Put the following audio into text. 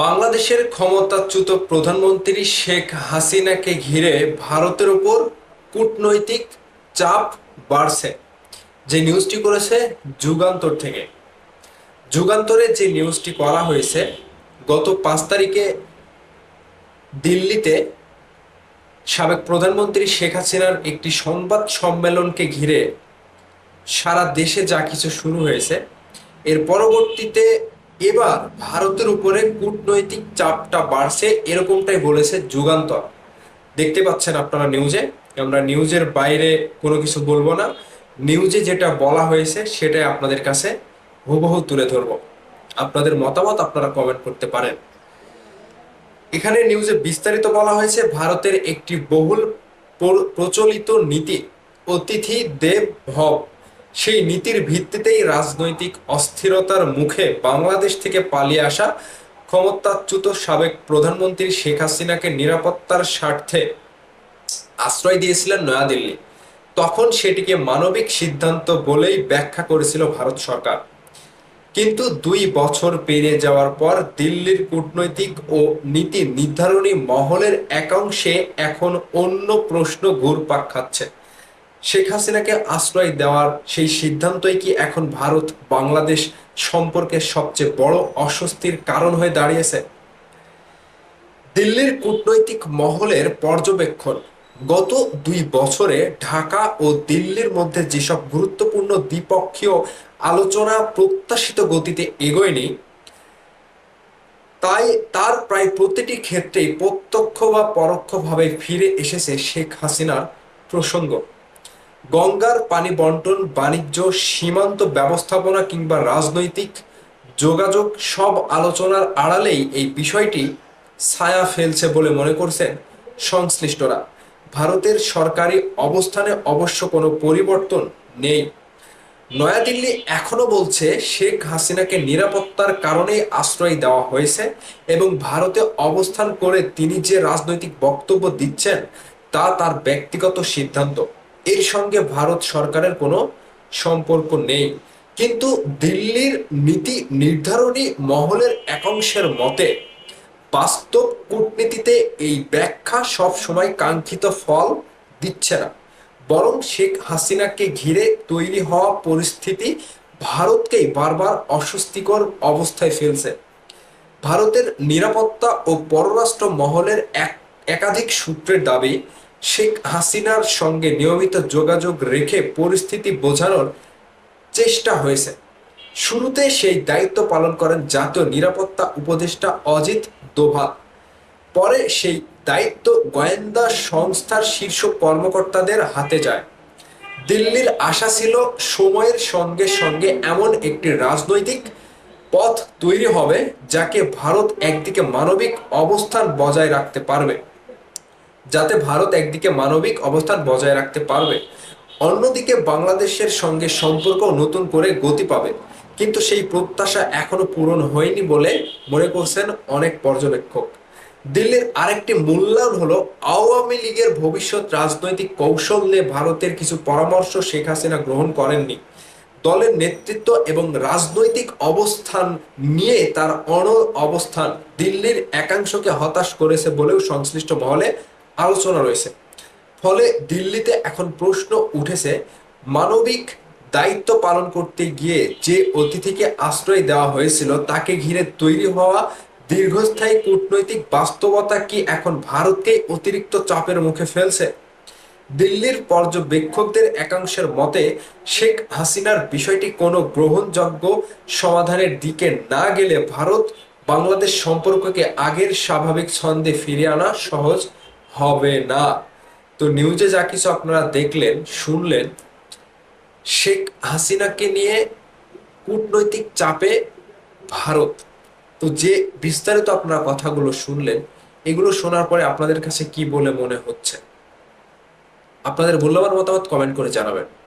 বাংলাদেশের ক্ষমতাচ্যুত প্রধানমন্ত্রী শেখ হাসিনাকে ঘিরে ভারতের উপর কূটনৈতিক চাপ বাড়ছে। যে নিউজটি করেছে যুগান্তর থেকে। যুগান্তরে যে নিউজটি করা হয়েছে, গত 5 তারিখে দিল্লিতে সাবেক প্রধানমন্ত্রী শেখ হাসিনার একটি সংবাদ সম্মেলনকে ঘিরে সারা দেশে যা কিছু শুরু হয়েছে, এর পরবর্তীতে এবার ভারতের উপরে কূটনৈতিক চাপটা বাড়ছে, এরকমটাই বলেছে যুগান্তর। দেখতে পাচ্ছেন আপনারা নিউজে। আমরা নিউজের বাইরে কোনো কিছু বলবো না, নিউজে যেটা বলা হয়েছে সেটাই আপনাদের কাছে হুবহু তুলে ধরবো। আপনাদের মতামত আপনারা কমেন্ট করতে পারেন। এখানে নিউজে বিস্তারিত বলা হয়েছে, ভারতের একটি বহুল প্রচলিত নীতি অতিথি দেব ভব, সেই নীতির ভিত্তিতেই রাজনৈতিক অস্থিরতার মুখে বাংলাদেশ থেকে পালিয়ে আসা ক্ষমতাচ্যুত সাবেক প্রধানমন্ত্রী শেখ হাসিনাকে নিরাপত্তার স্বার্থে আশ্রয় দিয়েছিলেন নয়াদিল্লি। তখন সেটিকে মানবিক সিদ্ধান্ত বলেই ব্যাখ্যা করেছিল ভারত সরকার। কিন্তু 2 বছর পেরিয়ে যাওয়ার পর দিল্লির কূটনৈতিক ও নীতি নির্ধারণী মহলের একাংশে এখন অন্য প্রশ্ন ঘুরপাক খাচ্ছে। শেখ হাসিনাকে আশ্রয় দেওয়ার সেই সিদ্ধান্তই কি এখন ভারত বাংলাদেশ সম্পর্কে সবচেয়ে বড় অস্বস্তির কারণ হয়ে দাঁড়িয়েছে? দিল্লির কূটনৈতিক মহলের পর্যবেক্ষণ, গত 2 বছরে ঢাকা ও দিল্লির মধ্যে যেসব গুরুত্বপূর্ণ দ্বিপক্ষীয় আলোচনা প্রত্যাশিত গতিতে এগোয়নি, তাই তার প্রায় প্রতিটি ক্ষেত্রেই প্রত্যক্ষ বা পরোক্ষভাবে ফিরে এসেছে শেখ হাসিনার প্রসঙ্গ। গঙ্গার পানি বন্টন, বাণিজ্য, সীমান্ত ব্যবস্থাপনা কিংবা রাজনৈতিক যোগাযোগ, সব আলোচনার আড়ালেই এই বিষয়টি ছায়া ফেলছে বলে মনে করছেন সংশ্লিষ্টরা। ভারতের সরকারি অবস্থানে অবশ্য কোনো পরিবর্তন নেই। নয়াদিল্লি এখনো বলছে শেখ হাসিনাকে নিরাপত্তার কারণেই আশ্রয় দেওয়া হয়েছে এবং ভারতে অবস্থান করে তিনি যে রাজনৈতিক বক্তব্য দিচ্ছেন তা তার ব্যক্তিগত সিদ্ধান্ত, এর সঙ্গে ভারত সরকারের কোনো সম্পর্ক নেই। কিন্তু দিল্লির নীতি নির্ধারণী মহলের একাংশের মতে বাস্তব কূটনীতিতে এই ব্যাখ্যা সব সময় কাঙ্ক্ষিত ফল দিচ্ছে না, বরং শেখ হাসিনাকে ঘিরে তৈরি হওয়া পরিস্থিতি ভারতকেই বারবার অস্বস্তিকর অবস্থায় ফেলছে। ভারতের নিরাপত্তা ও পররাষ্ট্র মহলের একাধিক সূত্রের দাবি, শেখ হাসিনার সঙ্গে নিয়মিত যোগাযোগ রেখে পরিস্থিতি বোঝানোর চেষ্টা হয়েছে। শুরুতে সেই দায়িত্ব পালন করেন জাতীয় নিরাপত্তা উপদেষ্টা অজিত দোভাল। পরে সেই দায়িত্ব গোয়েন্দা সংস্থার শীর্ষ কর্মকর্তাদের হাতে যায়। দিল্লির আশা ছিল সময়ের সঙ্গে সঙ্গে এমন একটি রাজনৈতিক পথ তৈরি হবে যাকে ভারত একদিকে মানবিক অবস্থান বজায় রাখতে পারবে, অন্যদিকে বাংলাদেশের সঙ্গে সম্পর্ক নতুন করে গতি পাবে। কিন্তু সেই প্রত্যাশা এখনো পূরণ হয়নি বলে মনে করছেন অনেক পর্যবেক্ষক। দিল্লির আরেকটি মূল্যায়ন হলো, আওয়ামী লীগের ভবিষ্যৎ রাজনৈতিক কৌশল নিয়ে ভারতের কিছু পরামর্শ শেখ হাসিনা গ্রহণ করেননি। দলের নেতৃত্ব এবং রাজনৈতিক অবস্থান নিয়ে তার অবস্থান দিল্লির একাংশকে হতাশ করেছে বলেও সংশ্লিষ্ট মহলে আলোচনা রয়েছে। ফলে দিল্লিতে এখন প্রশ্ন উঠেছে, মানবিক দায়িত্ব পালন করতে গিয়ে যে অতিথিকে আশ্রয় দেওয়া হয়েছিল তাকে ঘিরে তৈরি হওয়া দীর্ঘস্থায়ী কূটনৈতিক বাস্তবতা কি এখন ভারতকে অতিরিক্ত চাপের মুখে ফেলছে? দিল্লির পর্যবেক্ষকদের একাংশের মতে, শেখ হাসিনার বিষয়টি কোনো গ্রহণযোগ্য সমাধানের দিকে না গেলে ভারত বাংলাদেশ সম্পর্ককে আগের স্বাভাবিক ছন্দে ফিরিয়ে আনা সহজ হবে না। তো নিউজে যা কিছু আপনারা দেখলেন শুনলেন, শেখ হাসিনাকে নিয়ে কূটনৈতিক চাপে ভারত। তো যে বিস্তারিত আপনারা কথাগুলো শুনলেন, এগুলো শোনার পরে আপনাদের কাছে কি বলে মনে হচ্ছে? আপনাদের মূল্যবান মতামত কমেন্ট করে জানাবেন।